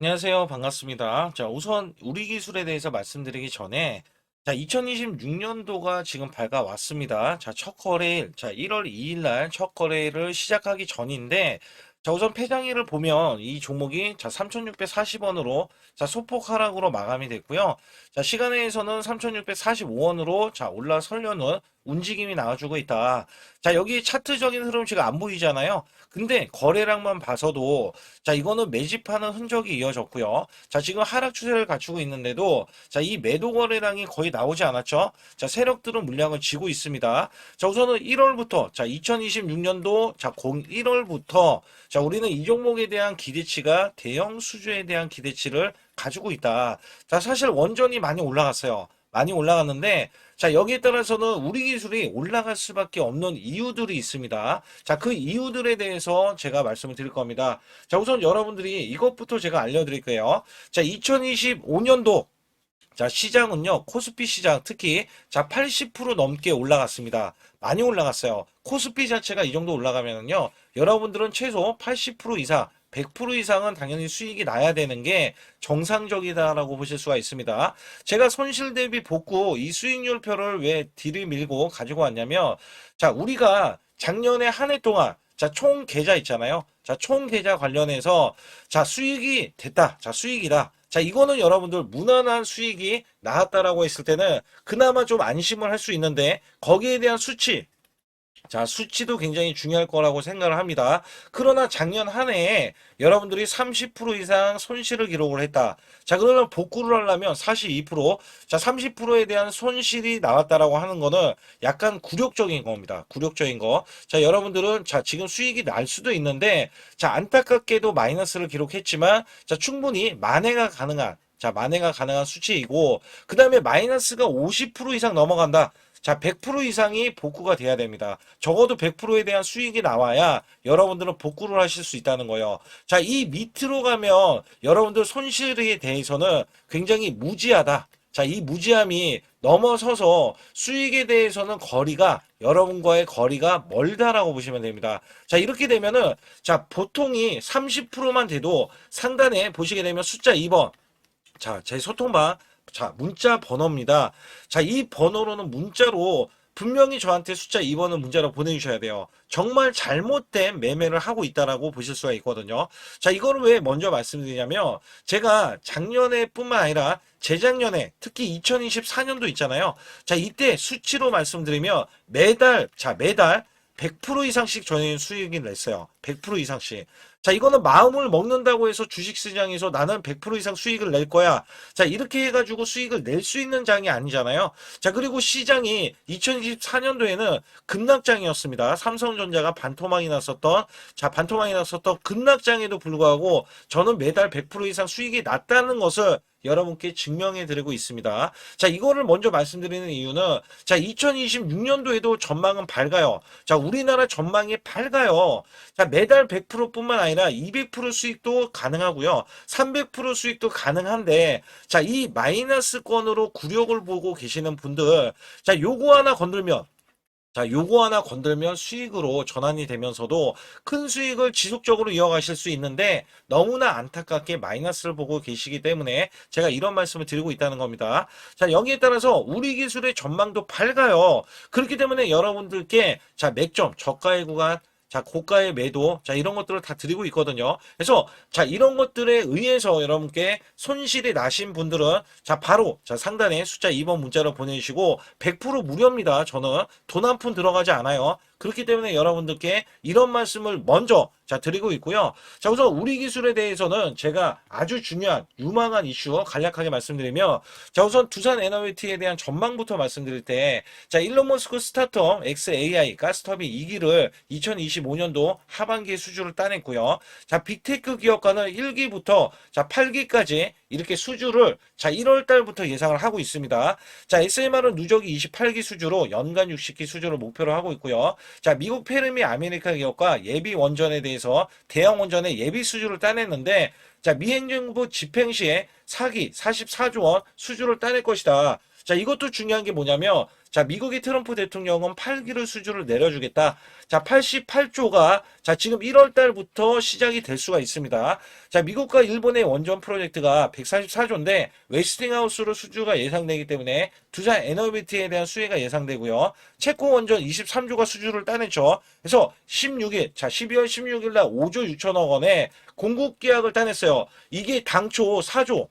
안녕하세요. 반갑습니다. 자, 우선 우리 기술에 대해서 말씀드리기 전에 2026년도가 지금 밝아왔습니다. 첫 거래일, 1월 2일 날 첫 거래를 시작하기 전인데, 우선 패장일을 보면 이 종목이 3,640원으로 소폭 하락으로 마감이 됐고요. 시간에서는 3,645원으로 올라서려는 움직임이 나와주고 있다. 여기 차트적인 흐름 지금 안 보이잖아요. 근데 거래량만 봐서도 이거는 매집하는 흔적이 이어졌고요. 지금 하락 추세를 갖추고 있는데도 이 매도 거래량이 거의 나오지 않았죠. 세력들은 물량을 쥐고 있습니다. 우선은 1월부터 2026년도 1월부터 우리는 이 종목에 대한 기대치가 대형 수주에 대한 기대치를 가지고 있다. 사실 원전이 많이 올라갔어요. 많이 올라갔는데 여기에 따라서는 우리 기술이 올라갈 수밖에 없는 이유들이 있습니다. 그 이유들에 대해서 제가 말씀을 드릴 겁니다. 우선 여러분들이 이것부터 제가 알려드릴게요. 2025년도 시장은요, 코스피 시장 특히 80% 넘게 올라갔습니다. 많이 올라갔어요. 코스피 자체가 이 정도 올라가면은요, 여러분들은 최소 80% 이상, 100% 이상은 당연히 수익이 나야 되는 게 정상적이다라고 보실 수가 있습니다. 제가 손실 대비 복구 이 수익률표를 왜 뒤를 밀고 가지고 왔냐면, 우리가 작년에 한 해 동안 총 계좌 있잖아요. 총 계좌 관련해서 수익이 됐다. 수익이다. 이거는 여러분들 무난한 수익이 나왔다라고 했을 때는 그나마 좀 안심을 할 수 있는데 거기에 대한 수치, 수치도 굉장히 중요할 거라고 생각을 합니다. 그러나 작년 한 해에 여러분들이 30% 이상 손실을 기록을 했다. 그러면 복구를 하려면 42%, 30%에 대한 손실이 나왔다라고 하는 거는 약간 굴욕적인 겁니다. 굴욕적인 거. 여러분들은 지금 수익이 날 수도 있는데, 안타깝게도 마이너스를 기록했지만, 충분히 만회가 가능한, 만회가 가능한 수치이고, 그 다음에 마이너스가 50% 이상 넘어간다. 100% 이상이 복구가 돼야 됩니다. 적어도 100%에 대한 수익이 나와야 여러분들은 복구를 하실 수 있다는 거예요. 이 밑으로 가면 여러분들 손실에 대해서는 굉장히 무지하다. 이 무지함이 넘어서서 수익에 대해서는 여러분과의 거리가 멀다라고 보시면 됩니다. 이렇게 되면은, 보통이 30%만 돼도 상단에 보시게 되면 숫자 2번. 제 소통방. 문자 번호입니다. 이 번호로는 문자로 분명히 저한테 숫자 2번을 문자로 보내주셔야 돼요. 정말 잘못된 매매를 하고 있다라고 보실 수가 있거든요. 이거를 왜 먼저 말씀드리냐면, 제가 작년에 뿐만 아니라 재작년에, 특히 2024년도 있잖아요. 이때 수치로 말씀드리면, 매달 100% 이상씩 저희는 수익을 냈어요. 100% 이상씩. 이거는 마음을 먹는다고 해서 주식시장에서 나는 100% 이상 수익을 낼 거야. 이렇게 해가지고 수익을 낼 수 있는 장이 아니잖아요. 그리고 시장이 2024년도에는 급락장이었습니다. 삼성전자가 반토막이 났었던 급락장에도 불구하고 저는 매달 100% 이상 수익이 났다는 것을 여러분께 증명해 드리고 있습니다. 이거를 먼저 말씀드리는 이유는 2026년도에도 전망은 밝아요. 우리나라 전망이 밝아요. 매달 100%뿐만 아니라 200% 수익도 가능하고요. 300% 수익도 가능한데 이 마이너스권으로 굴욕을 보고 계시는 분들 요거 하나 건들면 수익으로 전환이 되면서도 큰 수익을 지속적으로 이어가실 수 있는데 너무나 안타깝게 마이너스를 보고 계시기 때문에 제가 이런 말씀을 드리고 있다는 겁니다. 여기에 따라서 우리 기술의 전망도 밝아요. 그렇기 때문에 여러분들께 맥점, 저가의 구간, 고가의 매도, 이런 것들을 다 드리고 있거든요. 그래서, 이런 것들에 의해서 여러분께 손실이 나신 분들은, 바로, 상단에 숫자 2번 문자로 보내주시고, 100% 무료입니다. 저는 돈 한 푼 들어가지 않아요. 그렇기 때문에 여러분들께 이런 말씀을 먼저 드리고 있고요. 우선 우리 기술에 대해서는 제가 아주 중요한 유망한 이슈 간략하게 말씀드리면, 우선 두산 에너비티에 대한 전망부터 말씀드릴 때, 일론 머스크 스타텀 XAI 가스터빈 2기를 2025년도 하반기에 수주를 따냈고요. 빅테크 기업가는 1기부터 8기까지 이렇게 수주를 1월 달부터 예상을 하고 있습니다. SMR은 누적이 28기 수주로 연간 60기 수주를 목표로 하고 있고요. 미국 페르미 아메리카 기업과 예비 원전에 대해서 대형 원전의 예비 수주를 따냈는데, 미 행정부 집행 시에 4기 44조 원 수주를 따낼 것이다. 자, 이것도 중요한 게 뭐냐면, 자, 미국의 트럼프 대통령은 8기를 수주를 내려주겠다. 자, 88조가 자, 지금 1월 달부터 시작이 될 수가 있습니다. 자, 미국과 일본의 원전 프로젝트가 144조인데 웨스팅하우스로 수주가 예상되기 때문에 두산 에너비티에 대한 수혜가 예상되고요. 체코 원전 23조가 수주를 따냈죠. 그래서 16일, 자, 12월 16일 날 5조 6천억 원의 공급 계약을 따냈어요. 이게 당초 4조,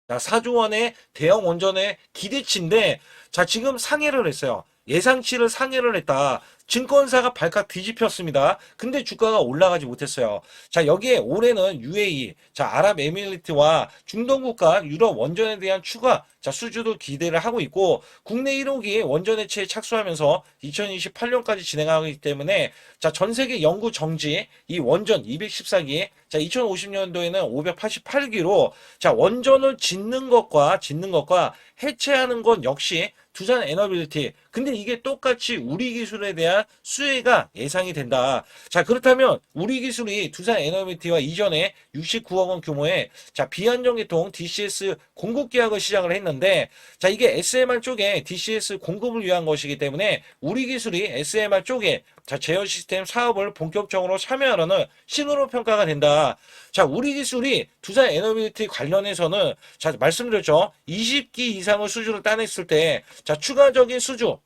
자, 4조 원의 대형 원전의 기대치인데, 자, 지금 상회를 했어요. 예상치를 상회를 했다. 증권사가 발칵 뒤집혔습니다. 근데 주가가 올라가지 못했어요. 자, 여기에 올해는 UAE, 자, 아랍에미리트와 중동 국가 유럽 원전에 대한 추가, 자, 수주도 기대를 하고 있고, 국내 1호기 원전 해체에 착수하면서 2028년까지 진행하기 때문에, 자, 전 세계 연구 정지, 이 원전 214기, 자, 2050년도에는 588기로, 자, 원전을 짓는 것과 해체하는 건 역시 두산 에너빌리티. 근데 이게 똑같이 우리 기술에 대한 수혜가 예상이 된다. 자, 그렇다면 우리 기술이 두산 에너빌리티와 이전에 69억 원 규모의 자, 비안정계통 DCS 공급 계약을 시작을 했는데, 자, 이게 SMR 쪽에 DCS 공급을 위한 것이기 때문에 우리 기술이 SMR 쪽에 자, 제어 시스템 사업을 본격적으로 참여하려는 신호로 평가가 된다. 자, 우리 기술이 두산 에너빌리티 관련해서는 자, 말씀드렸죠. 20기 이상의 수주를 따냈을 때 자, 추가적인 수주,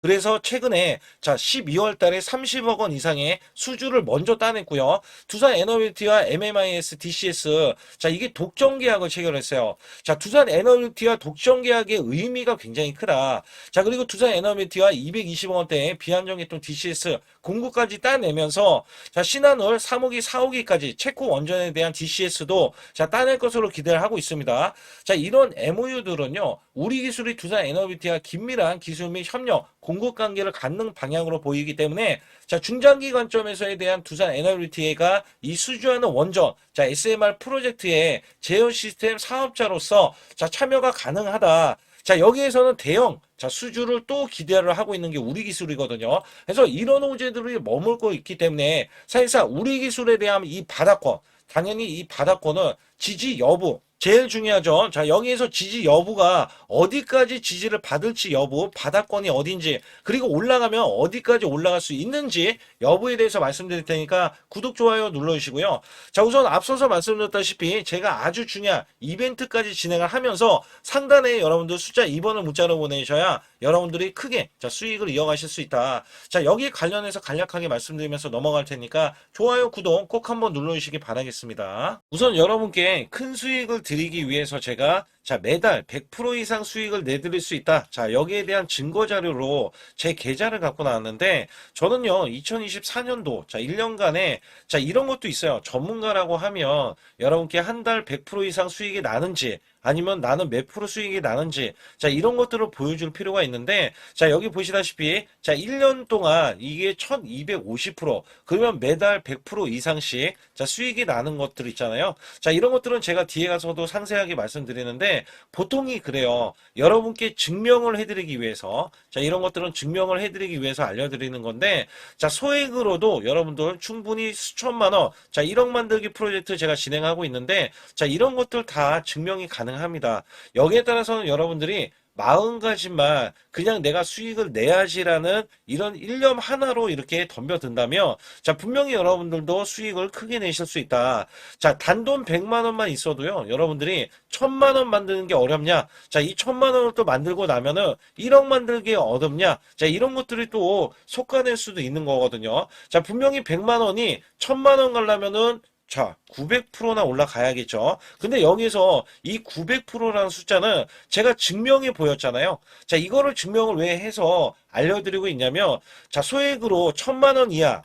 그래서 최근에 자 12월 달에 30억 원 이상의 수주를 먼저 따냈고요. 두산 에너빌티와 MMIS DCS 자 이게 독점 계약을 체결했어요. 자 두산 에너빌티와 독점 계약의 의미가 굉장히 크다. 자 그리고 두산 에너빌티와 220억 원대의 비안정계통 DCS 공급까지 따내면서 자 신한울 3호기 4호기까지 체코 원전에 대한 DCS도 자 따낼 것으로 기대를 하고 있습니다. 자 이런 MOU들은요 우리 기술이 두산 에너빌티와 긴밀한 기술 및 협력 공급 관계를 갖는 방향으로 보이기 때문에 자 중장기 관점에서에 대한 두산 에너빌리티가 이 수주하는 원전 자 SMR 프로젝트의 제어 시스템 사업자로서 자 참여가 가능하다. 자 여기에서는 대형 자 수주를 또 기대를 하고 있는 게 우리 기술이거든요. 그래서 이런 호재들이 머물고 있기 때문에 사실상 우리 기술에 대한 이 바닥권 당연히 이 바닥권은 지지 여부 제일 중요하죠. 자, 여기에서 지지 여부가 어디까지 지지를 받을지 여부, 바닥권이 어딘지, 그리고 올라가면 어디까지 올라갈 수 있는지 여부에 대해서 말씀드릴 테니까 구독, 좋아요 눌러주시고요. 자, 우선 앞서서 말씀드렸다시피 제가 아주 중요한 이벤트까지 진행을 하면서 상단에 여러분들 숫자 2번을 문자로 보내셔야 여러분들이 크게 자, 수익을 이어가실 수 있다. 자, 여기에 관련해서 간략하게 말씀드리면서 넘어갈 테니까 좋아요, 구독 꼭 한번 눌러주시기 바라겠습니다. 우선 여러분께 큰 수익을 드리기 위해서 제가 자 매달 100% 이상 수익을 내드릴 수 있다. 자 여기에 대한 증거 자료로 제 계좌를 갖고 나왔는데 저는요 2024년도 자 1년간에 자 이런 것도 있어요. 전문가라고 하면 여러분께 한 달 100% 이상 수익이 나는지 아니면 나는 몇 프로 수익이 나는지 자 이런 것들을 보여줄 필요가 있는데 자 여기 보시다시피 자 1년 동안 이게 1250% 그러면 매달 100% 이상씩 자 수익이 나는 것들 있잖아요. 자 이런 것들은 제가 뒤에 가서도 상세하게 말씀드리는데 보통이 그래요. 여러분께 증명을 해드리기 위해서 자 이런 것들은 증명을 해드리기 위해서 알려드리는 건데 자 소액으로도 여러분들 충분히 수천만 원 자 1억 만들기 프로젝트 제가 진행하고 있는데 자 이런 것들 다 증명이 가능합니다. 여기에 따라서는 여러분들이 마음가짐만 그냥 내가 수익을 내야지라는 이런 일념 하나로 이렇게 덤벼든다면 자 분명히 여러분들도 수익을 크게 내실 수 있다. 자 단돈 100만 원만 있어도요 여러분들이 1000만 원 만드는 게 어렵냐, 자 이 1000만 원을 또 만들고 나면은 1억 만들기 어렵냐, 자 이런 것들이 또 속아낼 수도 있는 거거든요. 자 분명히 100만 원이 1000만 원 가려면은 자, 900%나 올라가야겠죠. 근데 여기서 이 900%라는 숫자는 제가 증명해 보였잖아요. 자, 이거를 증명을 왜 해서 알려드리고 있냐면, 자, 소액으로 1000만 원 이하,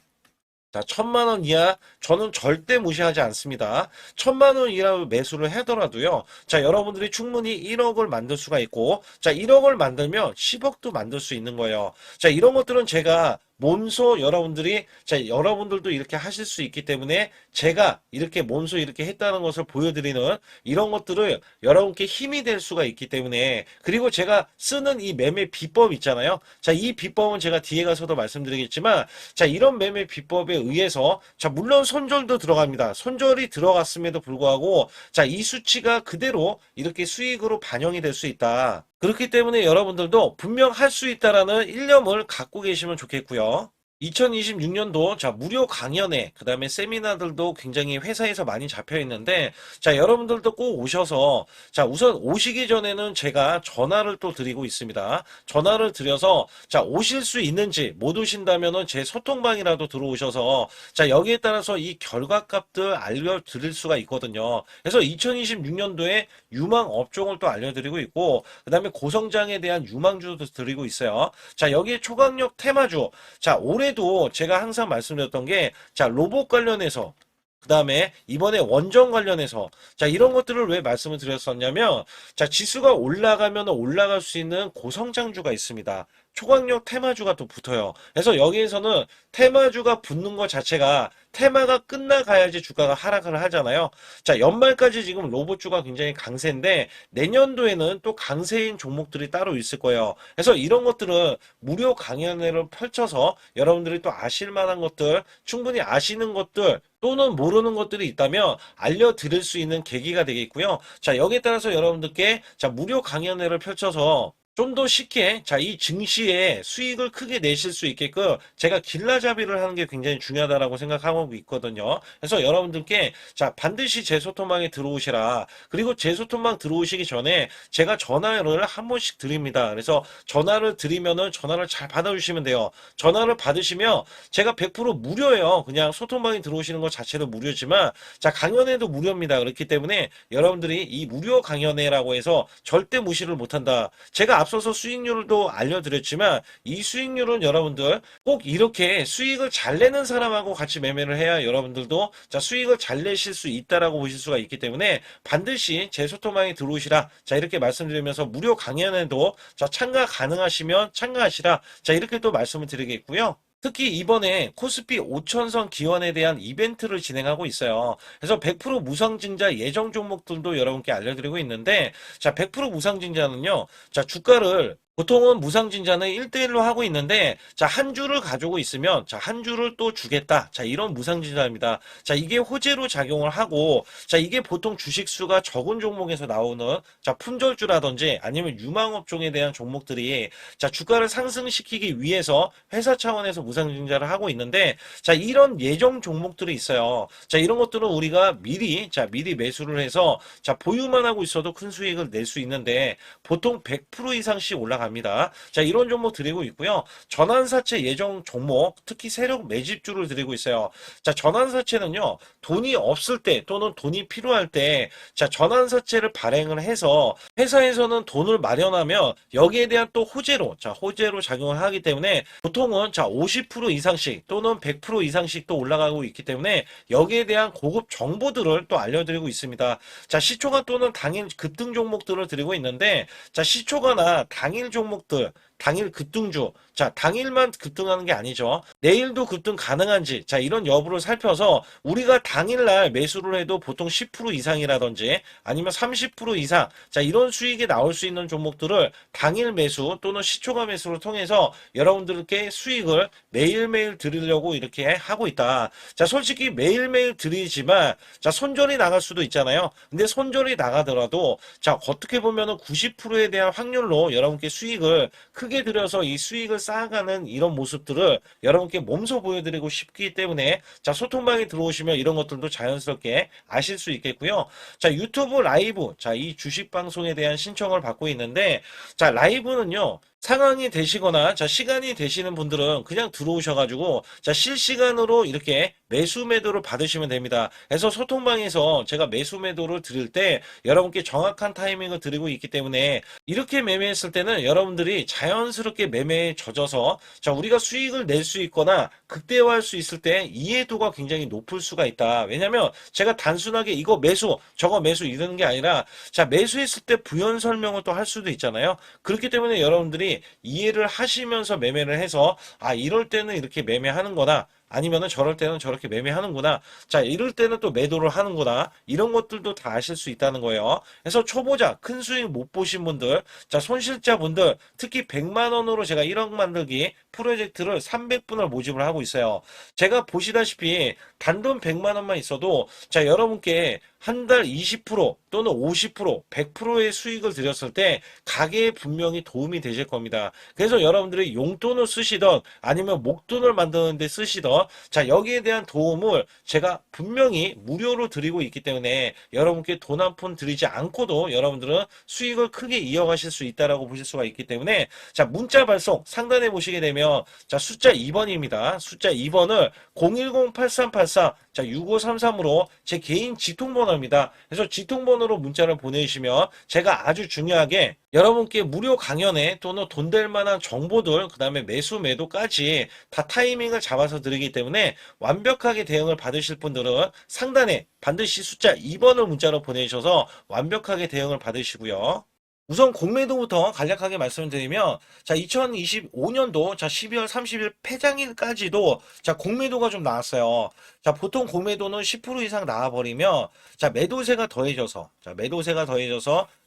자, 1000만 원 이하 저는 절대 무시하지 않습니다. 1000만 원 이하로 매수를 하더라도요. 자, 여러분들이 충분히 1억을 만들 수가 있고, 자, 1억을 만들면 10억도 만들 수 있는 거예요. 자, 이런 것들은 제가 몸소 여러분들이 자 여러분들도 이렇게 하실 수 있기 때문에 제가 이렇게 몸소 이렇게 했다는 것을 보여드리는 이런 것들을 여러분께 힘이 될 수가 있기 때문에 그리고 제가 쓰는 이 매매 비법 있잖아요. 자 이 비법은 제가 뒤에 가서도 말씀드리겠지만 자 이런 매매 비법에 의해서 자 물론 손절도 들어갑니다. 손절이 들어갔음에도 불구하고 자 이 수치가 그대로 이렇게 수익으로 반영이 될 수 있다. 그렇기 때문에 여러분들도 분명 할 수 있다라는 일념을 갖고 계시면 좋겠고요. 2026년도 자 무료 강연회 그다음에 세미나들도 굉장히 회사에서 많이 잡혀 있는데 자 여러분들도 꼭 오셔서 자 우선 오시기 전에는 제가 전화를 또 드리고 있습니다. 전화를 드려서 자 오실 수 있는지 못 오신다면은 제 소통방이라도 들어오셔서 자 여기에 따라서 이 결과값들 알려드릴 수가 있거든요. 그래서 2026년도에 유망 업종을 또 알려드리고 있고 그다음에 고성장에 대한 유망주도 드리고 있어요. 자 여기에 초강력 테마주 자 올해도 제가 항상 말씀드렸던 게 자 로봇 관련해서 그 다음에 이번에 원전 관련해서 자 이런 것들을 왜 말씀을 드렸었냐면 자 지수가 올라가면 올라갈 수 있는 고성장주가 있습니다. 초강력 테마주가 또 붙어요. 그래서 여기에서는 테마주가 붙는 것 자체가 테마가 끝나가야지 주가가 하락을 하잖아요. 자 연말까지 지금 로봇주가 굉장히 강세인데 내년도에는 또 강세인 종목들이 따로 있을 거예요. 그래서 이런 것들은 무료 강연회를 펼쳐서 여러분들이 또 아실 만한 것들 충분히 아시는 것들 또는 모르는 것들이 있다면 알려드릴 수 있는 계기가 되겠고요. 자, 여기에 따라서 여러분들께 자, 무료 강연회를 펼쳐서 좀 더 쉽게 자, 이 증시에 수익을 크게 내실 수 있게끔 제가 길라잡이를 하는 게 굉장히 중요하다라고 생각하고 있거든요. 그래서 여러분들께 자, 반드시 제 소통방에 들어오시라. 그리고 제 소통방 들어오시기 전에 제가 전화를 한 번씩 드립니다. 그래서 전화를 드리면은 전화를 잘 받아주시면 돼요. 전화를 받으시면 제가 100% 무료예요. 그냥 소통방에 들어오시는 것 자체도 무료지만 자 강연회도 무료입니다. 그렇기 때문에 여러분들이 이 무료 강연회라고 해서 절대 무시를 못한다. 제가 앞서서 수익률도 알려드렸지만 이 수익률은 여러분들 꼭 이렇게 수익을 잘 내는 사람하고 같이 매매를 해야 여러분들도 자 수익을 잘 내실 수 있다라고 보실 수가 있기 때문에 반드시 제 소통방에 들어오시라. 자 이렇게 말씀드리면서 무료 강연회도 자 참가 가능하시면 참가하시라. 자 이렇게 또 말씀을 드리겠고요. 특히 이번에 코스피 5천선 기원에 대한 이벤트를 진행하고 있어요. 그래서 100% 무상증자 예정 종목들도 여러분께 알려드리고 있는데 자 100% 무상증자는요. 자 주가를 보통은 무상증자는 1대1로 하고 있는데 자 한 주를 가지고 있으면 자 한 주를 또 주겠다. 자 이런 무상증자입니다. 자 이게 호재로 작용을 하고 자 이게 보통 주식수가 적은 종목에서 나오는 자 품절주라든지 아니면 유망업종에 대한 종목들이 자 주가를 상승시키기 위해서 회사 차원에서 무상증자를 하고 있는데 자 이런 예정 종목들이 있어요. 자 이런 것들은 우리가 미리 매수를 해서 자 보유만 하고 있어도 큰 수익을 낼 수 있는데 보통 100% 이상씩 올라갑니다. 자 이런 종목 드리고 있고요. 전환사채 예정 종목 특히 세력 매집주를 드리고 있어요. 자 전환사채는요. 돈이 없을 때 또는 돈이 필요할 때 자 전환사채를 발행을 해서 회사에서는 돈을 마련하면 여기에 대한 또 호재로 자 호재로 작용을 하기 때문에 보통은 자 50% 이상씩 또는 100% 이상씩 또 올라가고 있기 때문에 여기에 대한 고급 정보들을 또 알려드리고 있습니다. 자 시초가 또는 당일 급등 종목들을 드리고 있는데 자 시초가나 당일 종목들 당일 급등주 자 당일만 급등하는 게 아니죠. 내일도 급등 가능한지 자 이런 여부를 살펴서 우리가 당일날 매수를 해도 보통 10% 이상이라든지 아니면 30% 이상 자 이런 수익이 나올 수 있는 종목들을 당일 매수 또는 시초가 매수를 통해서 여러분들께 수익을 매일매일 드리려고 이렇게 하고 있다. 자 솔직히 매일매일 드리지만 자 손절이 나갈 수도 있잖아요. 근데 손절이 나가더라도 자 어떻게 보면은 90%에 대한 확률로 여러분께 수익을 크게 들여서 이 수익을 쌓아가는 이런 모습들을 여러분께 몸소 보여드리고 싶기 때문에 자 소통방에 들어오시면 이런 것들도 자연스럽게 아실 수 있겠고요. 자 유튜브 라이브 자 이 주식 방송에 대한 신청을 받고 있는데 자 라이브는요. 상황이 되시거나 자 시간이 되시는 분들은 그냥 들어오셔가지고 자 실시간으로 이렇게 매수 매도를 받으시면 됩니다. 그래서 소통방에서 제가 매수 매도를 드릴 때 여러분께 정확한 타이밍을 드리고 있기 때문에 이렇게 매매했을 때는 여러분들이 자연스럽게 매매에 젖어서 자 우리가 수익을 낼 수 있거나 극대화할 수 있을 때 이해도가 굉장히 높을 수가 있다. 왜냐면 제가 단순하게 이거 매수 저거 매수 이러는 게 아니라 자 매수했을 때 부연 설명을 또 할 수도 있잖아요. 그렇기 때문에 여러분들이 이해를 하시면서 매매를 해서 아 이럴 때는 이렇게 매매하는 거다. 아니면은 저럴 때는 저렇게 매매하는구나. 자, 이럴 때는 또 매도를 하는구나. 이런 것들도 다 아실 수 있다는 거예요. 그래서 초보자, 큰 수익 못 보신 분들, 자, 손실자분들, 특히 100만 원으로 제가 1억 만들기 프로젝트를 300분을 모집을 하고 있어요. 제가 보시다시피 단돈 100만 원만 있어도 자, 여러분께 한 달 20% 또는 50%, 100%의 수익을 드렸을 때 가게에 분명히 도움이 되실 겁니다. 그래서 여러분들이 용돈을 쓰시던 아니면 목돈을 만드는데 쓰시던 자, 여기에 대한 도움을 제가 분명히 무료로 드리고 있기 때문에 여러분께 돈 한 푼 드리지 않고도 여러분들은 수익을 크게 이어가실 수 있다라고 보실 수가 있기 때문에 자, 문자 발송 상단에 보시게 되면 자, 숫자 2번입니다. 숫자 2번을 010-8384 자, 6533으로 제 개인 직통번호입니다. 그래서 직통번호로 문자를 보내주시면 제가 아주 중요하게 여러분께 무료 강연에 또는 돈 될 만한 정보들, 그 다음에 매수 매도까지 다 타이밍을 잡아서 드리기 때문에 완벽하게 대응을 받으실 분들은 상단에 반드시 숫자 2번을 문자로 보내주셔서 완벽하게 대응을 받으시고요. 우선 공매도부터 간략하게 말씀드리면 자 2025년도 자 12월 30일 폐장일까지도 자 공매도가 좀 나왔어요. 자 보통 공매도는 10% 이상 나와버리면 자 매도세가 더해져서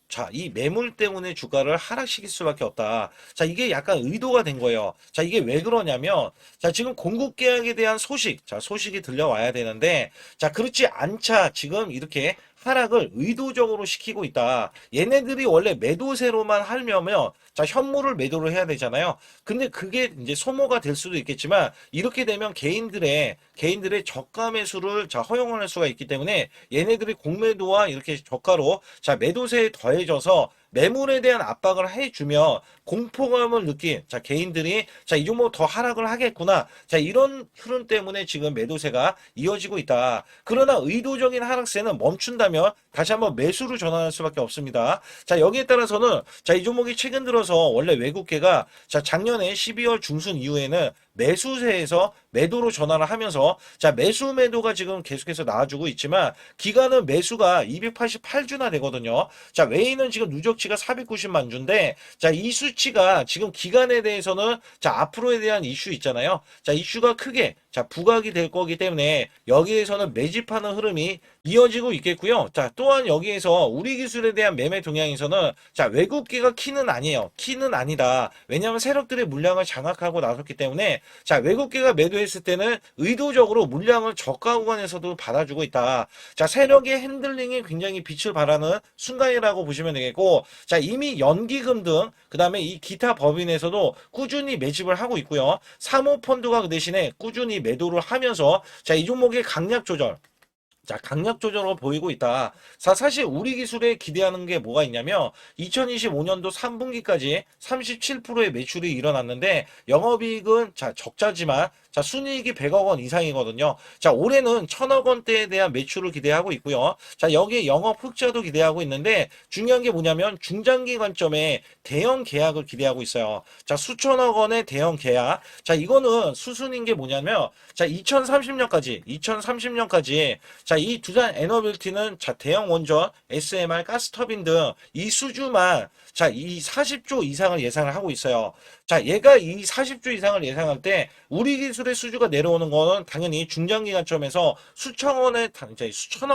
자, 이 매물 때문에 주가를 하락시킬 수밖에 없다. 자, 이게 약간 의도가 된 거예요. 자, 이게 왜 그러냐면, 자, 지금 공급 계약에 대한 소식, 자, 소식이 들려와야 되는데, 자, 그렇지 않자 지금 이렇게 하락을 의도적으로 시키고 있다. 얘네들이 원래 매도세로만 하려면 자 현물을 매도를 해야 되잖아요. 근데 그게 이제 소모가 될 수도 있겠지만 이렇게 되면 개인들의 저가 매수를 자 허용을 할 수가 있기 때문에 얘네들이 공매도와 이렇게 저가로 자 매도세에 더해져서 매물에 대한 압박을 해주면 공포감을 느낀 자 개인들이 자 이 종목 더 하락을 하겠구나 자 이런 흐름 때문에 지금 매도세가 이어지고 있다. 그러나 의도적인 하락세는 멈춘다면 다시 한번 매수로 전환할 수밖에 없습니다. 자 여기에 따라서는 자 이 종목이 최근 들어서 원래 외국계가 자 작년에 12월 중순 이후에는 매수세에서 매도로 전환을 하면서 자 매수 매도가 지금 계속해서 나와주고 있지만 기간은 매수가 288주나 되거든요. 자 외인은 지금 누적치가 490만 주인데 자 이 수치가 지금 기간에 대해서는 자 앞으로에 대한 이슈 있잖아요. 자 이슈가 크게 자 부각이 될 거기 때문에 여기에서는 매집하는 흐름이 이어지고 있겠고요. 자 또한 여기에서 우리 기술에 대한 매매 동향에서는 자 외국계가 키는 아니에요. 키는 아니다. 왜냐하면 세력들의 물량을 장악하고 나섰기 때문에 자 외국계가 매도했을 때는 의도적으로 물량을 저가 구간에서도 받아주고 있다. 자 세력의 핸들링이 굉장히 빛을 발하는 순간이라고 보시면 되겠고 자 이미 연기금 등 그 다음에 이 기타 법인에서도 꾸준히 매집을 하고 있고요. 사모펀드가 그 대신에 꾸준히 매도를 하면서 자 이 종목의 강약 조절 자, 강약 조절로 보이고 있다. 자, 사실 우리 기술에 기대하는 게 뭐가 있냐면 2025년도 3분기까지 37%의 매출이 일어났는데 영업이익은 자, 적자지만 자, 순이익이 100억 원 이상이거든요. 자, 올해는 1000억 원대에 대한 매출을 기대하고 있고요. 자, 여기에 영업 흑자도 기대하고 있는데 중요한 게 뭐냐면 중장기 관점에 대형 계약을 기대하고 있어요. 자, 수천억 원의 대형 계약. 자, 이거는 수순인 게 뭐냐면 자, 2030년까지 자, 이 두산 에너빌티는 자, 대형 원전, SMR, 가스터빈 등 이 수주만 자, 이 40조 이상을 예상을 하고 있어요. 자, 얘가 이 40조 이상을 예상할 때 우리 기술의 수주가 내려오는 거는 당연히 중장기 관점에서 수천억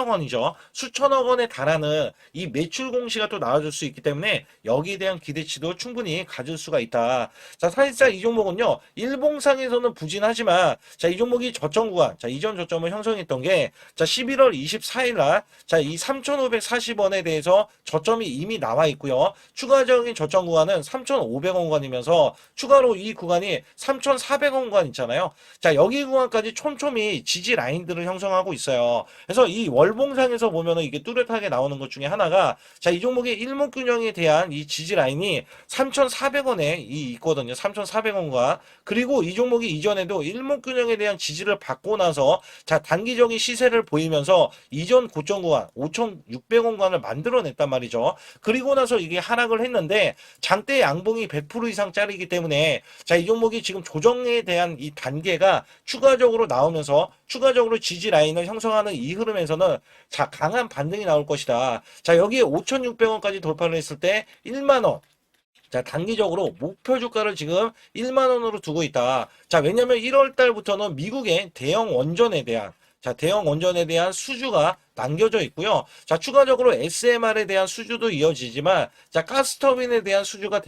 원이죠. 수천억 원에 달하는 이 매출 공시가 또 나와줄 수 있기 때문에 여기에 대한 기대치도 충분히 가질 수가 있다. 자, 사실상 이 종목은요, 일봉상에서는 부진하지만 자, 이 종목이 저점 구간, 자, 이전 저점을 형성했던 게 자, 11월 24일 날 자, 이 3,540원에 대해서 저점이 이미 나와 있고요. 추가적인 저점 구간은 3,500원 구간이면서 추가로 이 구간이 3,400원 구간 있잖아요. 자, 여기 구간까지 촘촘히 지지 라인들을 형성하고 있어요. 그래서 이 월봉상에서 보면은 이게 뚜렷하게 나오는 것 중에 하나가 자, 이 종목의 일목균형에 대한 이 지지 라인이 3,400원에 있거든요. 3,400원과 그리고 이 종목이 이전에도 일목균형에 대한 지지를 받고 나서 자, 단기적인 시세를 보이면서 이전 고점 구간 5,600원 구간을 만들어냈단 말이죠. 그리고 나서 이게 하락을 했는데 장대 양봉이 100% 이상 짜리기 때문에 자, 이 종목이 지금 조정에 대한 이 단계가 추가적으로 나오면서 추가적으로 지지 라인을 형성하는 이 흐름에서는 자, 강한 반등이 나올 것이다. 자, 여기에 5,600원까지 돌파를 했을 때 1만 원 자, 단기적으로 목표 주가를 지금 1만 원으로 두고 있다. 자, 왜냐면 1월 달부터는 미국의 대형 원전에 대한 대형 원전에 대한 수주가 남겨져 있고요. 자, 추가적으로 SMR에 대한 수주도 이어지지만, 자, 가스터빈에 대한 수주가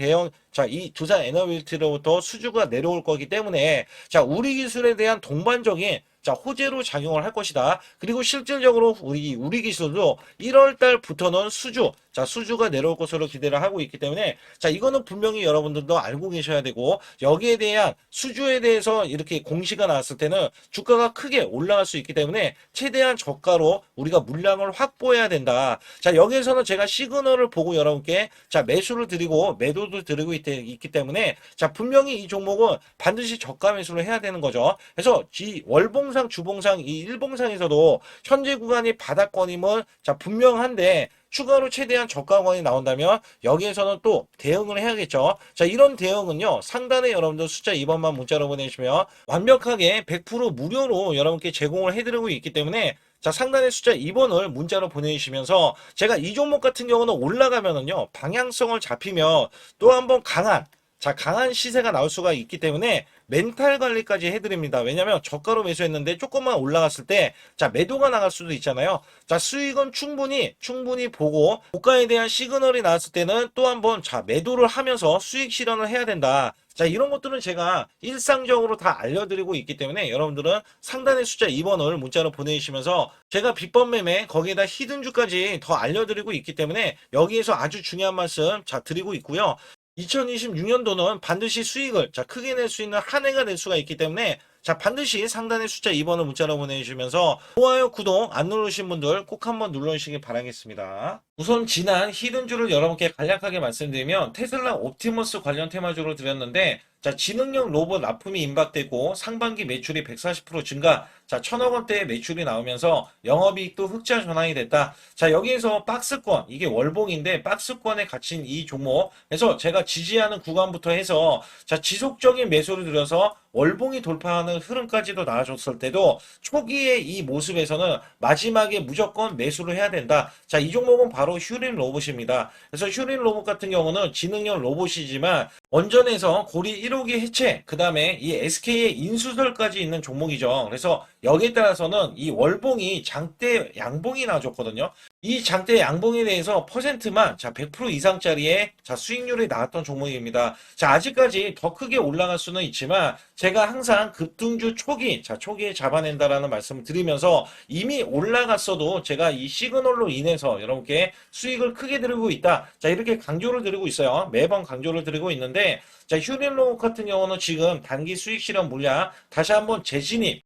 이 두산 에너빌티로부터 수주가 내려올 거기 때문에, 자, 우리 기술에 대한 동반적인 호재로 작용을 할 것이다. 그리고 실질적으로 우리 기술도 1월 달부터는 수주가 내려올 것으로 기대를 하고 있기 때문에, 자, 이거는 분명히 여러분들도 알고 계셔야 되고, 여기에 대한 수주에 대해서 이렇게 공시가 나왔을 때는 주가가 크게 올라갈 수 있기 때문에 최대한 저가로 우리가 물량을 확보해야 된다. 자, 여기에서는 제가 시그널을 보고 여러분께 매수를 드리고 매도도 드리고 있기 때문에, 자, 분명히 이 종목은 반드시 저가 매수를 해야 되는 거죠. 그래서 월봉상, 주봉상, 이 일봉상에서도 현재 구간이 바닥권임은 분명한데, 추가로 최대한 저가권이 나온다면 여기에서는 또 대응을 해야겠죠. 자, 이런 대응은요, 상단에 여러분들 숫자 2번만 문자로 보내주시면 완벽하게 100% 무료로 여러분께 제공을 해드리고 있기 때문에, 자, 상단의 숫자 2번을 문자로 보내주시면서 제가 이 종목 같은 경우는 올라가면은요, 방향성을 잡히면 또 한번 강한 시세가 나올 수가 있기 때문에 멘탈 관리까지 해드립니다. 왜냐면 저가로 매수했는데 조금만 올라갔을 때, 매도가 나갈 수도 있잖아요. 자, 수익은 충분히 보고, 고가에 대한 시그널이 나왔을 때는 또 한번, 매도를 하면서 수익 실현을 해야 된다. 자, 이런 것들은 제가 일상적으로 다 알려드리고 있기 때문에 여러분들은 상단의 숫자 2번을 문자로 보내주시면서 제가 비법 매매, 거기에다 히든주까지 더 알려드리고 있기 때문에 여기에서 아주 중요한 말씀 드리고 있고요. 2026년도는 반드시 수익을 크게 낼 수 있는 한 해가 될 수가 있기 때문에, 자, 반드시 상단의 숫자 2번을 문자로 보내주시면서 좋아요, 구독 안 누르신 분들 꼭 한번 눌러주시기 바라겠습니다. 우선 지난 히든주를 여러분께 간략하게 말씀드리면 테슬라 옵티머스 관련 테마주로 드렸는데, 자, 지능형 로봇 납품이 임박되고 상반기 매출이 140% 증가, 자, 1,000억 원대의 매출이 나오면서 영업이익도 흑자 전환이 됐다. 자, 여기에서 박스권, 이게 월봉인데 박스권에 갇힌 이 종목, 그래서 제가 지지하는 구간부터 해서 지속적인 매수를 들여서 월봉이 돌파하는 흐름까지도 나와줬을 때도 초기의 이 모습에서는 마지막에 무조건 매수를 해야 된다. 자, 이 종목은 바로 휴린 로봇입니다. 그래서 휴린 로봇 같은 경우는 지능형 로봇이지만 원전에서 고리 1호기 해체, 그 다음에 이 SK의 인수설까지 있는 종목이죠. 그래서 여기에 따라서는 이 월봉이 장대 양봉이 나와줬거든요. 이 장대 양봉에 대해서 퍼센트만 100% 이상짜리의 수익률이 나왔던 종목입니다. 자, 아직까지 더 크게 올라갈 수는 있지만 제가 항상 급등주 초기에 잡아낸다라는 말씀을 드리면서 이미 올라갔어도 제가 이 시그널로 인해서 여러분께 수익을 크게 드리고 있다. 자, 이렇게 강조를 드리고 있어요. 매번 강조를 드리고 있는데, 자, 휴린로봇 같은 경우는 지금 단기 수익 실현 물량 다시 한번 재진입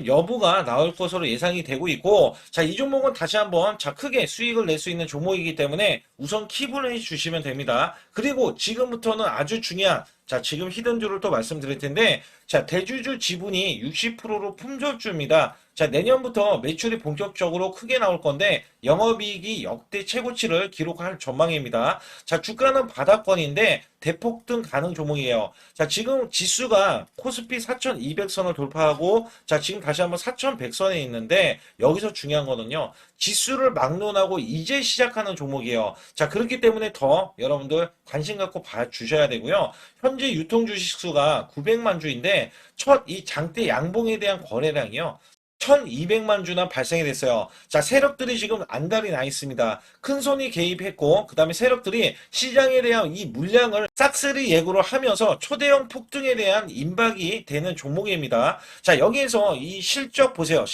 여부가 나올 것으로 예상이 되고 있고, 자, 이 종목은 다시 한번 크게 수익을 낼 수 있는 종목이기 때문에 우선 킵을 해주시면 됩니다. 그리고 지금부터는 아주 중요한, 지금 히든주를 또 말씀드릴 텐데, 대주주 지분이 60%로 품절주입니다. 자, 내년부터 매출이 본격적으로 크게 나올 건데 영업이익이 역대 최고치를 기록할 전망입니다. 자, 주가는 바닥권인데 대폭등 가능 종목이에요. 자, 지금 지수가 코스피 4,200선을 돌파하고, 자, 지금 다시 한번 4,100선에 있는데 여기서 중요한 거는요, 지수를 막론하고 이제 시작하는 종목이에요. 자, 그렇기 때문에 더 여러분들 관심 갖고 봐주셔야 되고요. 현재 유통 주식수가 900만 주인데 첫 이 장대 양봉에 대한 거래량이요, 1,200만 주나 발생이 됐어요. 자, 세력들이 지금 안달이 나 있습니다. 큰손이 개입했고, 그 다음에 세력들이 시장에 대한 이 물량을 싹쓸이 예고를 하면서 초대형 폭등에 대한 임박이 되는 종목입니다. 자, 여기에서 이 실적 보세요.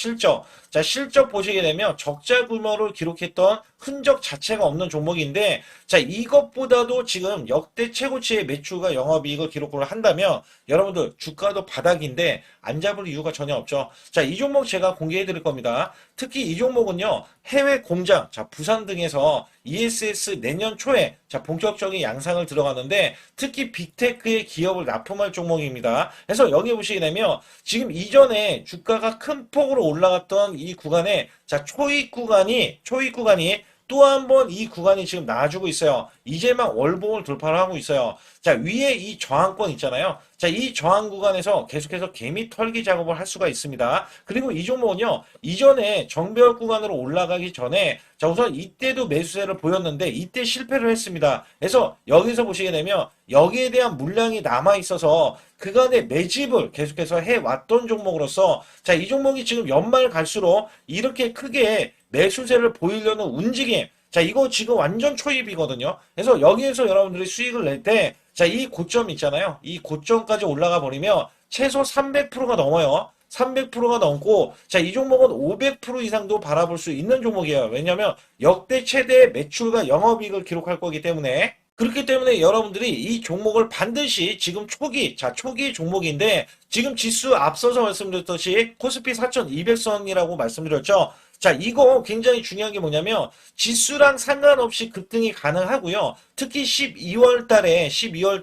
자, 실적 보시게 되면 적자 규모를 기록했던 흔적 자체가 없는 종목인데, 자, 이것보다도 지금 역대 최고치의 매출과 영업이익을 기록을 한다면 여러분들 주가도 바닥인데 안 잡을 이유가 전혀 없죠. 자, 이 종목 제가 공개해 드릴 겁니다. 특히 이 종목은요, 해외 공장, 부산 등에서 ESS 내년 초에 본격적인 양상을 들어가는데 특히 빅테크의 기업을 납품할 종목입니다. 그래서 여기 보시게 되면 지금 이전에 주가가 큰 폭으로 올라갔던 이 구간에 초입 구간이 또 한 번 이 구간이 지금 나와주고 있어요. 이제 막 월봉을 돌파를 하고 있어요. 자, 위에 이 저항권 있잖아요. 자, 이 저항 구간에서 계속해서 개미 털기 작업을 할 수가 있습니다. 그리고 이 종목은요, 이전에 정배열 구간으로 올라가기 전에, 자, 우선 이때도 매수세를 보였는데, 이때 실패를 했습니다. 그래서 여기서 보시게 되면, 여기에 대한 물량이 남아있어서, 그간의 매집을 계속해서 해왔던 종목으로서, 자, 이 종목이 지금 연말 갈수록 이렇게 크게 매수세를 보이려는 움직임, 자, 이거 지금 완전 초입이거든요. 그래서 여기에서 여러분들이 수익을 낼 때, 자, 이 고점 있잖아요. 이 고점까지 올라가 버리면 최소 300%가 넘어요. 300%가 넘고, 자, 이 종목은 500% 이상도 바라볼 수 있는 종목이에요. 왜냐면 역대 최대 매출과 영업이익을 기록할 거기 때문에. 그렇기 때문에 여러분들이 이 종목을 반드시 지금 초기, 자, 초기 종목인데, 지금 지수 앞서서 말씀드렸듯이 코스피 4200선이라고 말씀드렸죠. 자, 이거 굉장히 중요한 게 뭐냐면 지수랑 상관없이 급등이 가능하고요. 특히 12월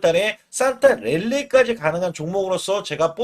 달에 산타 랠리까지 가능한 종목으로서 제가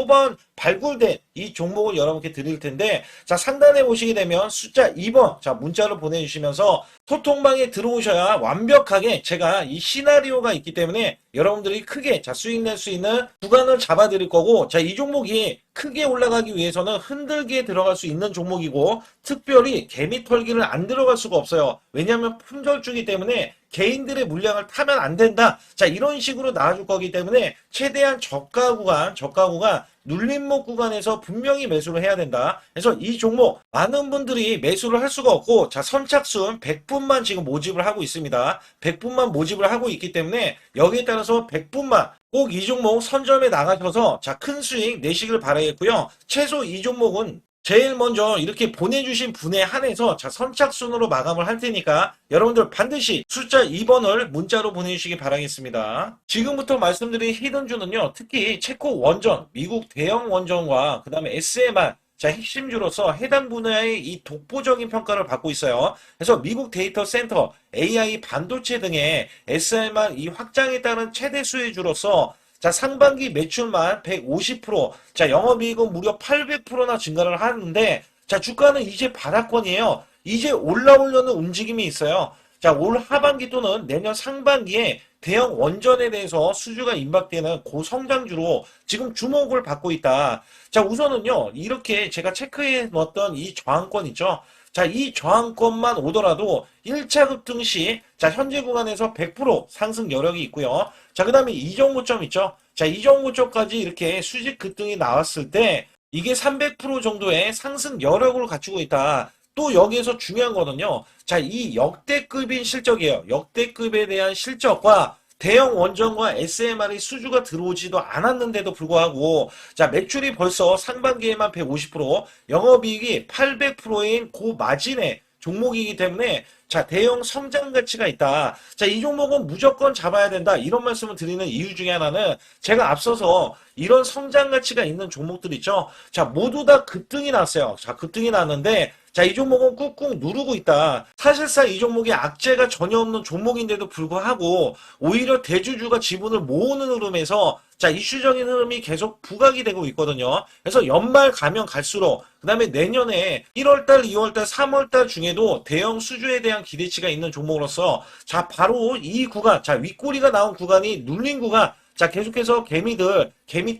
발굴된 이 종목을 여러분께 드릴 텐데, 자, 상단에 보시게 되면 숫자 2번, 자, 문자를 보내주시면서 소통방에 들어오셔야 완벽하게 제가 이 시나리오가 있기 때문에 여러분들이 크게, 자, 수익 낼 수 있는 구간을 잡아 드릴 거고, 자, 이 종목이 크게 올라가기 위해서는 흔들기에 들어갈 수 있는 종목이고, 특별히 개미 털기를 안 들어갈 수가 없어요. 왜냐하면 품절주기 때문에 개인들의 물량을 타면 안 된다. 자, 이런 식으로 나와줄 거기 때문에 최대한 저가 구간 눌림목 구간에서 분명히 매수를 해야 된다. 그래서 이 종목 많은 분들이 매수를 할 수가 없고, 자, 선착순 100분만 지금 모집을 하고 있습니다. 100분만 모집을 하고 있기 때문에 여기에 따라서 100분만 꼭 이 종목 선점에 나가셔서, 자, 큰 수익 내시길 바라겠고요. 최소 이 종목은 제일 먼저 이렇게 보내주신 분에 한해서, 자, 선착순으로 마감을 할 테니까 여러분들 반드시 숫자 2번을 문자로 보내주시기 바라겠습니다. 지금부터 말씀드린 히든주는요, 특히 체코 원전, 미국 대형 원전과 그 다음에 SMR, 자, 핵심주로서 해당 분야의 이 독보적인 평가를 받고 있어요. 그래서 미국 데이터 센터, AI 반도체 등의 SMR 이 확장에 따른 최대 수혜주로서, 자, 상반기 매출만 150%, 자, 영업이익은 무려 800%나 증가를 하는데, 자, 주가는 이제 바닥권이에요. 이제 올라오려는 움직임이 있어요. 자, 올 하반기 또는 내년 상반기에 대형 원전에 대해서 수주가 임박되는 고성장주로 지금 주목을 받고 있다. 자, 우선은요, 이렇게 제가 체크해 놓았던 이 저항권 있죠. 자, 이 저항권만 오더라도 1차 급등 시, 자, 현재 구간에서 100% 상승 여력이 있고요. 자, 그 다음에 이정고점 있죠. 자, 이정고점까지 이렇게 수직 급등이 나왔을 때 이게 300% 정도의 상승 여력을 갖추고 있다. 또 여기에서 중요한 거는요. 자, 이 역대급인 실적이에요. 역대급에 대한 실적과 대형 원전과 SMR의 수주가 들어오지도 않았는데도 불구하고, 자, 매출이 벌써 상반기에만 150%, 영업이익이 800%인 고마진의 종목이기 때문에, 자, 대형 성장 가치가 있다. 자, 이 종목은 무조건 잡아야 된다. 이런 말씀을 드리는 이유 중에 하나는 제가 앞서서 이런 성장 가치가 있는 종목들 있죠. 자, 모두 다 급등이 났어요. 자, 급등이 났는데, 자, 이 종목은 꾹꾹 누르고 있다. 사실상 이 종목이 악재가 전혀 없는 종목인데도 불구하고 오히려 대주주가 지분을 모으는 흐름에서, 자, 이슈적인 흐름이 계속 부각이 되고 있거든요. 그래서 연말 가면 갈수록, 그 다음에 내년에 1월달, 2월달, 3월달 중에도 대형 수주에 대한 기대치가 있는 종목으로서, 자, 바로 이 구간, 자, 윗꼬리가 나온 구간이 눌린 구간, 자, 계속해서 개미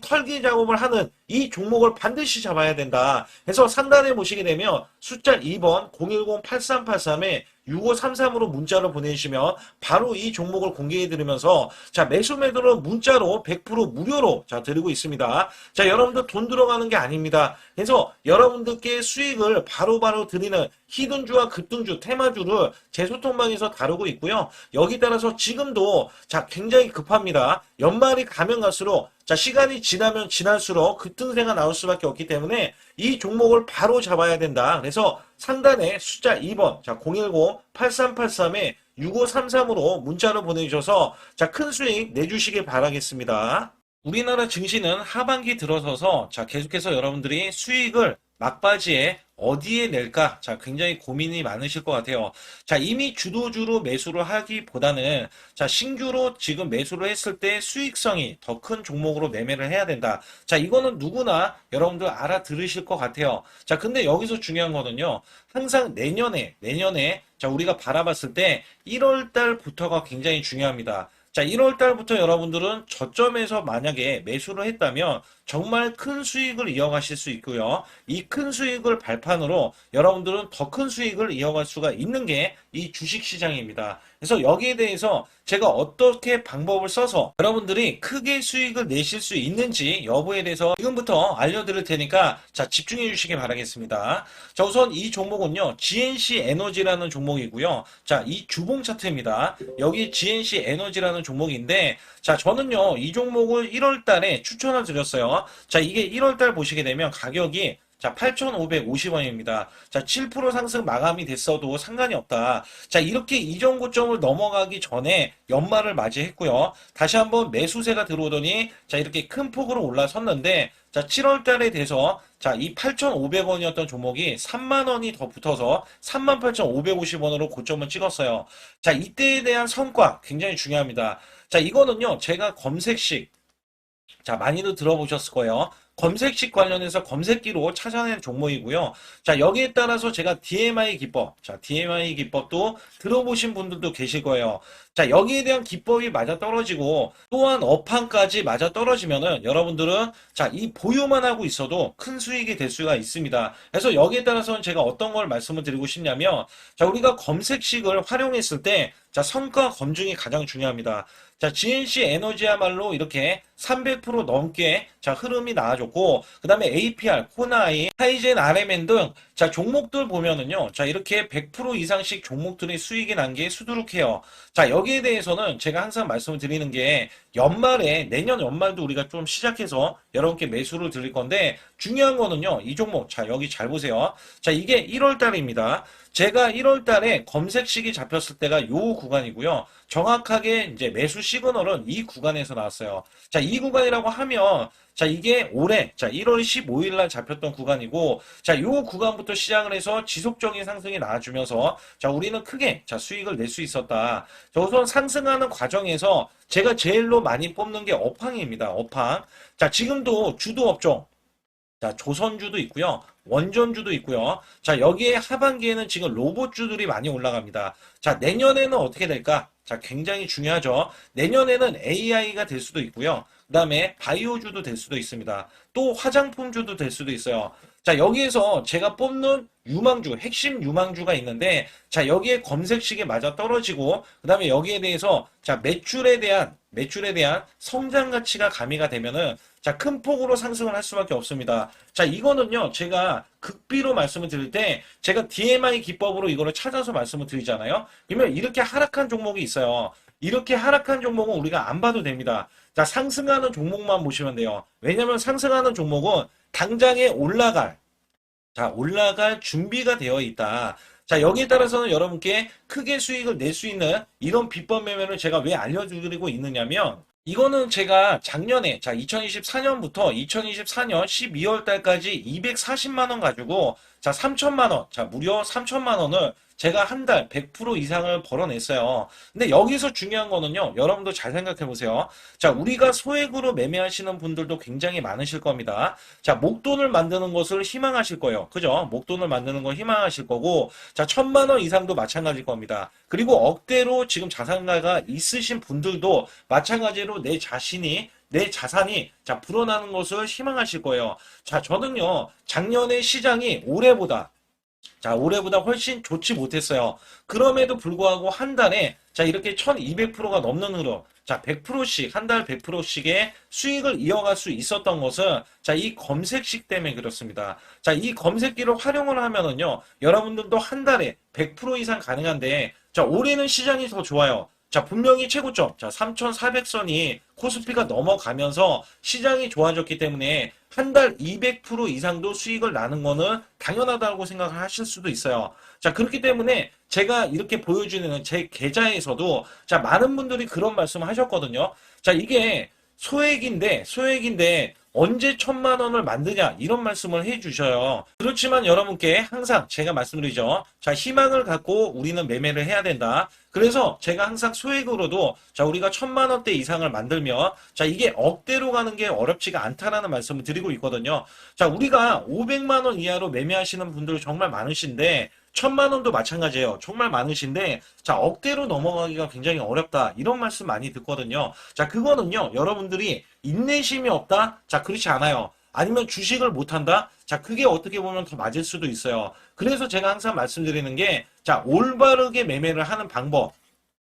털기 작업을 하는 이 종목을 반드시 잡아야 된다. 그래서 상단에 보시게 되면 숫자 2번 010-8383에 6533으로 문자를 보내주시면 바로 이 종목을 공개해드리면서, 자, 매수 매도는 문자로 100% 무료로, 자, 드리고 있습니다. 자, 여러분들 돈 들어가는 게 아닙니다. 그래서 여러분들께 수익을 바로바로 드리는 히든주와 급등주, 테마주를 제 소통방에서 다루고 있고요. 여기 따라서 지금도, 자, 굉장히 급합니다. 연말이 가면 갈수록, 자, 시간이 지나면 지날수록 급등세가 나올 수밖에 없기 때문에 이 종목을 바로 잡아야 된다. 그래서 상단에 숫자 2번, 자, 010-8383에 6533으로 문자를 보내주셔서, 자, 큰 수익 내주시길 바라겠습니다. 우리나라 증시는 하반기 들어서서 자 계속해서 여러분들이 수익을 막바지에 어디에 낼까? 자, 굉장히 고민이 많으실 것 같아요. 자, 이미 주도주로 매수를 하기보다는 자, 신규로 지금 매수를 했을 때 수익성이 더 큰 종목으로 매매를 해야 된다. 자, 이거는 누구나 여러분들 알아들으실 것 같아요. 자, 근데 여기서 중요한 거는요. 항상 내년에 자, 우리가 바라봤을 때 1월 달부터가 굉장히 중요합니다. 자, 1월 달부터 여러분들은 저점에서 만약에 매수를 했다면 정말 큰 수익을 이어가실 수 있고요. 이 큰 수익을 발판으로 여러분들은 더 큰 수익을 이어갈 수가 있는 게 이 주식 시장입니다. 그래서 여기에 대해서 제가 어떻게 방법을 써서 여러분들이 크게 수익을 내실 수 있는지 여부에 대해서 지금부터 알려드릴 테니까 자, 집중해 주시기 바라겠습니다. 자, 우선 이 종목은요, GNC 에너지라는 종목이고요. 자, 이 주봉 차트입니다. 여기 GNC 에너지라는 종목인데, 자, 저는요, 이 종목을 1월 달에 추천을 드렸어요. 자, 이게 1월 달 보시게 되면 가격이 자, 8,550원입니다. 자, 7% 상승 마감이 됐어도 상관이 없다. 자, 이렇게 이전 고점을 넘어가기 전에 연말을 맞이했고요. 다시 한번 매수세가 들어오더니 자, 이렇게 큰 폭으로 올라섰는데 자, 7월 달에 돼서 자, 이 8,500원이었던 종목이 3만 원이 더 붙어서 38,550원으로 고점을 찍었어요. 자, 이때에 대한 성과 굉장히 중요합니다. 자, 이거는요, 제가 검색식 자, 많이들 들어보셨을 거예요. 검색식 관련해서 검색기로 찾아낸 종목이고요. 자, 여기에 따라서 제가 DMI 기법, 자, DMI 기법도 들어보신 분들도 계실 거예요. 자, 여기에 대한 기법이 맞아 떨어지고 또한 업황까지 맞아 떨어지면은 여러분들은 자, 이 보유만 하고 있어도 큰 수익이 될 수가 있습니다. 그래서 여기에 따라서는 제가 어떤 걸 말씀을 드리고 싶냐면 자, 우리가 검색식을 활용했을 때 자, 성과 검증이 가장 중요합니다. 자, GNC 에너지야말로 이렇게 300% 넘게 자, 흐름이 나와줬고, 그 다음에 APR, 코나이, 하이젠, RMN 등 자, 종목들 보면은요. 자, 이렇게 100% 이상씩 종목들이 수익이 난 게 수두룩해요. 자, 여기에 대해서는 제가 항상 말씀을 드리는 게 연말에, 내년 연말도 우리가 좀 시작해서 여러분께 매수를 드릴 건데, 중요한 거는요. 이 종목, 자, 여기 잘 보세요. 자, 이게 1월 달입니다. 제가 1월 달에 검색식이 잡혔을 때가 요 구간이고요. 정확하게 이제 매수 시그널은 이 구간에서 나왔어요. 자, 이 구간이라고 하면 자, 이게 올해 자, 1월 15일 날 잡혔던 구간이고 자, 요 구간부터 시작을 해서 지속적인 상승이 나와주면서 자, 우리는 크게 자, 수익을 낼 수 있었다. 자, 우선 상승하는 과정에서 제가 제일로 많이 뽑는 게 업황입니다. 업황. 자, 지금도 주도 업종 자, 조선주도 있고요. 원전주도 있고요. 자, 여기에 하반기에는 지금 로봇주들이 많이 올라갑니다. 자, 내년에는 어떻게 될까? 자, 굉장히 중요하죠. 내년에는 AI가 될 수도 있고요. 그 다음에 바이오주도 될 수도 있습니다. 또 화장품주도 될 수도 있어요. 자, 여기에서 제가 뽑는 유망주, 핵심 유망주가 있는데, 자, 여기에 검색식에 맞아 떨어지고, 그 다음에 여기에 대해서, 자, 매출에 대한 성장 가치가 가미가 되면은, 자, 큰 폭으로 상승을 할 수밖에 없습니다. 자, 이거는요, 제가 극비로 말씀을 드릴 때, 제가 DMI 기법으로 이거를 찾아서 말씀을 드리잖아요. 그러면 이렇게 하락한 종목이 있어요. 이렇게 하락한 종목은 우리가 안 봐도 됩니다. 자, 상승하는 종목만 보시면 돼요. 왜냐면 상승하는 종목은 당장에 올라갈 준비가 되어 있다. 자, 여기에 따라서는 여러분께 크게 수익을 낼 수 있는 이런 비법 매매를 제가 왜 알려드리고 있느냐면, 이거는 제가 작년에, 자, 2024년부터 2024년 12월 달까지 240만 원 가지고, 자, 3천만 원, 자, 무려 3천만 원을 제가 한 달 100% 이상을 벌어냈어요. 근데 여기서 중요한 거는요, 여러분도 잘 생각해 보세요. 자, 우리가 소액으로 매매하시는 분들도 굉장히 많으실 겁니다. 자, 목돈을 만드는 것을 희망하실 거예요. 그죠? 목돈을 만드는 걸 희망하실 거고, 자, 1,000만 원 이상도 마찬가지일 겁니다. 그리고 억대로 지금 자산가가 있으신 분들도 마찬가지로 내 자산이 자 불어나는 것을 희망하실 거예요. 자, 저는요 작년에 시장이 올해보다 훨씬 좋지 못했어요. 그럼에도 불구하고 한 달에 자 이렇게 1200%가 넘는 흐름, 자 100%씩 한 달 100%씩의 수익을 이어갈 수 있었던 것은 자 이 검색식 때문에 그렇습니다. 자, 이 검색기를 활용을 하면은요 여러분들도 한 달에 100% 이상 가능한데 자 올해는 시장이 더 좋아요. 자, 분명히 최고점, 자, 3,400선이 코스피가 넘어가면서 시장이 좋아졌기 때문에 한 달 200% 이상도 수익을 나는 거는 당연하다고 생각을 하실 수도 있어요. 자, 그렇기 때문에 제가 이렇게 보여주는 제 계좌에서도 자, 많은 분들이 그런 말씀을 하셨거든요. 자, 이게 소액인데 언제 1,000만 원을 만드냐 이런 말씀을 해주셔요. 그렇지만 여러분께 항상 제가 말씀드리죠. 자, 희망을 갖고 우리는 매매를 해야 된다. 그래서 제가 항상 소액으로도 자, 우리가 1,000만 원대 이상을 만들면 자, 이게 억대로 가는 게 어렵지가 않다라는 말씀을 드리고 있거든요. 자, 우리가 500만 원 이하로 매매하시는 분들 정말 많으신데 1,000만 원도 마찬가지예요. 정말 많으신데 자, 억대로 넘어가기가 굉장히 어렵다. 이런 말씀 많이 듣거든요. 자, 그거는요. 여러분들이 인내심이 없다? 자, 그렇지 않아요. 아니면 주식을 못한다? 자, 그게 어떻게 보면 더 맞을 수도 있어요. 그래서 제가 항상 말씀드리는 게 자, 올바르게 매매를 하는 방법.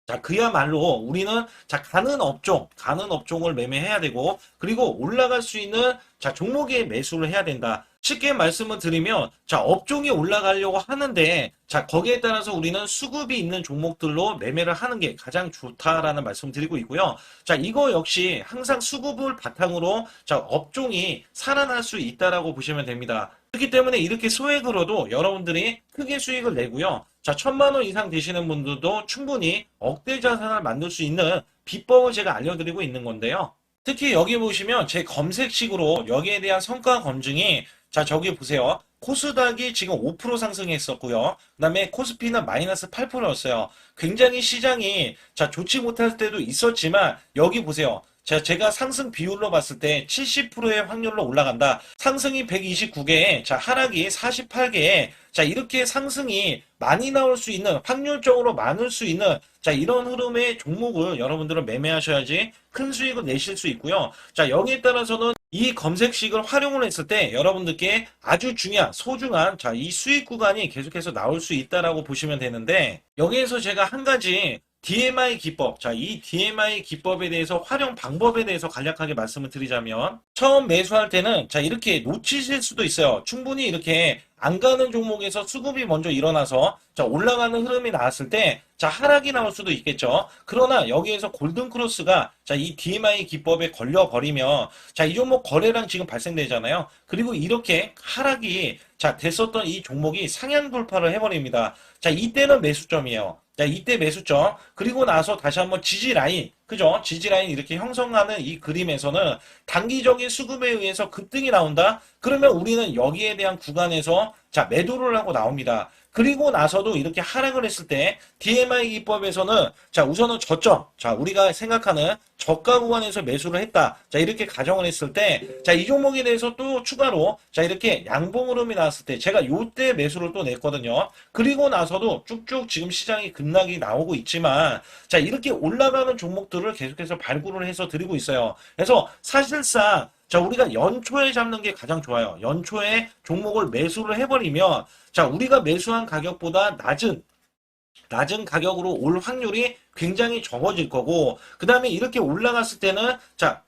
자, 그야말로 우리는 자, 가는 업종을 매매해야 되고, 그리고 올라갈 수 있는 자, 종목에 매수를 해야 된다. 쉽게 말씀을 드리면, 자, 업종이 올라가려고 하는데, 자, 거기에 따라서 우리는 수급이 있는 종목들로 매매를 하는 게 가장 좋다라는 말씀 드리고 있고요. 자, 이거 역시 항상 수급을 바탕으로 자, 업종이 살아날 수 있다라고 보시면 됩니다. 그렇기 때문에 이렇게 소액으로도 여러분들이 크게 수익을 내고요. 자, 1,000만 원 이상 되시는 분들도 충분히 억대 자산을 만들 수 있는 비법을 제가 알려드리고 있는 건데요. 특히 여기 보시면 제 검색식으로 여기에 대한 성과 검증이 자, 저기 보세요. 코스닥이 지금 5% 상승했었고요. 그 다음에 코스피는 마이너스 8%였어요. 굉장히 시장이 자, 좋지 못할 때도 있었지만 여기 보세요. 자, 제가 상승 비율로 봤을 때 70%의 확률로 올라간다. 상승이 129개에, 자, 하락이 48개에, 자, 이렇게 상승이 많이 나올 수 있는, 확률적으로 많을 수 있는, 자, 이런 흐름의 종목을 여러분들은 매매하셔야지 큰 수익을 내실 수 있고요. 자, 여기에 따라서는 이 검색식을 활용을 했을 때 여러분들께 아주 중요한, 소중한, 자, 이 수익 구간이 계속해서 나올 수 있다라고 보시면 되는데, 여기에서 제가 한 가지 DMI 기법. 자, 이 DMI 기법에 대해서 활용 방법에 대해서 간략하게 말씀을 드리자면 처음 매수할 때는 자, 이렇게 놓치실 수도 있어요. 충분히 이렇게 안 가는 종목에서 수급이 먼저 일어나서 자, 올라가는 흐름이 나왔을 때 자, 하락이 나올 수도 있겠죠. 그러나 여기에서 골든 크로스가 자, 이 DMI 기법에 걸려 버리면 자, 이 종목 거래량 지금 발생되잖아요. 그리고 이렇게 하락이 자, 됐었던 이 종목이 상향 돌파를 해버립니다. 자, 이때는 매수점이에요. 자, 이때 매수점. 그리고 나서 다시 한번 지지 라인. 그죠? 지지 라인 이렇게 형성하는 이 그림에서는 단기적인 수급에 의해서 급등이 나온다? 그러면 우리는 여기에 대한 구간에서 자, 매도를 하고 나옵니다. 그리고 나서도 이렇게 하락을 했을 때 DMI 기법에서는 자, 우선은 저점. 자, 우리가 생각하는 저가 구간에서 매수를 했다. 자, 이렇게 가정을 했을 때 자, 이 종목에 대해서 또 추가로 자, 이렇게 양봉 흐름이 나왔을 때 제가 요때 매수를 또 냈거든요. 그리고 나서도 쭉쭉 지금 시장이 급락이 나오고 있지만 자, 이렇게 올라가는 종목들을 계속해서 발굴을 해서 드리고 있어요. 그래서 사실상 자, 우리가 연초에 잡는 게 가장 좋아요. 연초에 종목을 매수를 해버리면 자, 우리가 매수한 가격보다 낮은 가격으로 올 확률이 굉장히 적어질 거고, 그 다음에 이렇게 올라갔을 때는, 자,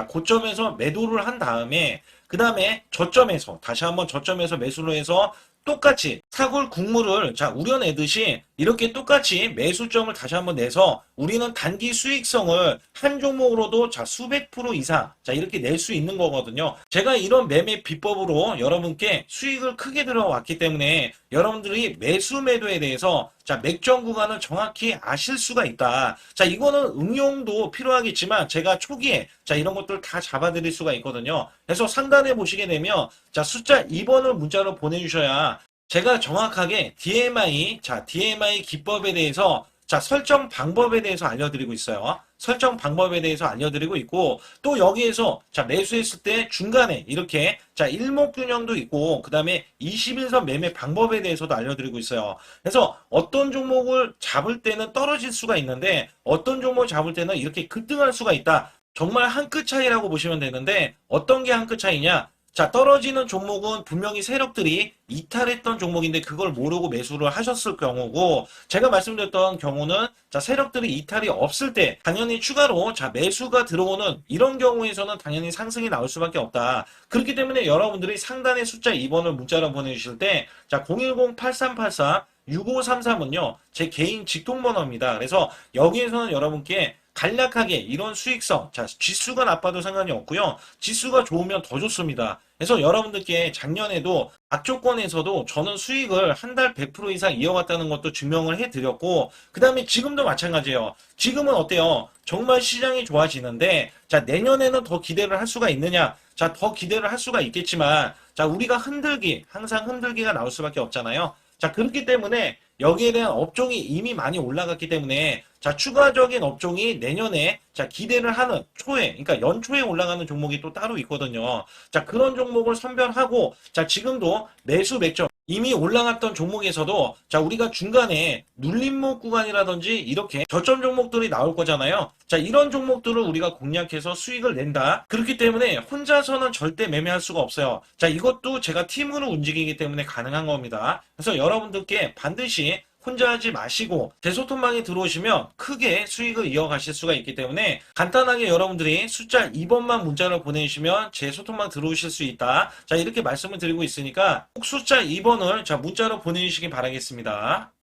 고점에서 매도를 한 다음에, 그 다음에 저점에서, 다시 한번 저점에서 매수를 해서 똑같이 사골 국물을 자, 우려내듯이 이렇게 똑같이 매수점을 다시 한번 내서 우리는 단기 수익성을 한 종목으로도 자, 수백 프로 이상 자, 이렇게 낼 수 있는 거거든요. 제가 이런 매매 비법으로 여러분께 수익을 크게 들어왔기 때문에 여러분들이 매수 매도에 대해서 자, 맥점 구간을 정확히 아실 수가 있다. 자, 이거는 응용도 필요하겠지만 제가 초기에 자, 이런 것들 다 잡아드릴 수가 있거든요. 그래서 상단에 보시게 되면 자, 숫자 2번을 문자로 보내주셔야 제가 정확하게 DMI 기법에 대해서 자, 설정 방법에 대해서 알려드리고 있어요. 설정 방법에 대해서 알려드리고 있고, 또 여기에서 자, 매수했을 때 중간에 이렇게 자, 일목균형도 있고, 그 다음에 21선 매매 방법에 대해서도 알려드리고 있어요. 그래서 어떤 종목을 잡을 때는 떨어질 수가 있는데, 어떤 종목을 잡을 때는 이렇게 급등할 수가 있다. 정말 한 끗 차이라고 보시면 되는데, 어떤 게 한 끗 차이냐? 자, 떨어지는 종목은 분명히 세력들이 이탈했던 종목인데 그걸 모르고 매수를 하셨을 경우고, 제가 말씀드렸던 경우는 자, 세력들이 이탈이 없을 때 당연히 추가로 자, 매수가 들어오는 이런 경우에서는 당연히 상승이 나올 수밖에 없다. 그렇기 때문에 여러분들이 상단에 숫자 2번을 문자로 보내주실 때 자, 010-8383 6533은요, 제 개인 직통번호입니다. 그래서 여기에서는 여러분께 간략하게 이런 수익성, 자, 지수가 나빠도 상관이 없고요. 지수가 좋으면 더 좋습니다. 그래서 여러분들께 작년에도 악조건에서도 저는 수익을 한 달 100% 이상 이어갔다는 것도 증명을 해드렸고, 그 다음에 지금도 마찬가지예요. 지금은 어때요? 정말 시장이 좋아지는데, 자, 내년에는 더 기대를 할 수가 있느냐? 자, 더 기대를 할 수가 있겠지만, 자, 우리가 흔들기, 항상 흔들기가 나올 수밖에 없잖아요. 자, 그렇기 때문에 여기에 대한 업종이 이미 많이 올라갔기 때문에 자, 추가적인 업종이 내년에 자, 기대를 하는 초에, 그러니까 연초에 올라가는 종목이 또 따로 있거든요. 자, 그런 종목을 선별하고 자, 지금도 매수 맥점 이미 올라갔던 종목에서도 자, 우리가 중간에 눌림목 구간이라든지 이렇게 저점 종목들이 나올 거잖아요. 자, 이런 종목들을 우리가 공략해서 수익을 낸다. 그렇기 때문에 혼자서는 절대 매매할 수가 없어요. 자, 이것도 제가 팀으로 움직이기 때문에 가능한 겁니다. 그래서 여러분들께 반드시 혼자 하지 마시고 제 소통방에 들어오시면 크게 수익을 이어가실 수가 있기 때문에 간단하게 여러분들이 숫자 2번만 문자를 보내주시면 제 소통방 들어오실 수 있다. 자, 이렇게 말씀을 드리고 있으니까 꼭 숫자 2번을 자, 문자로 보내주시기 바라겠습니다.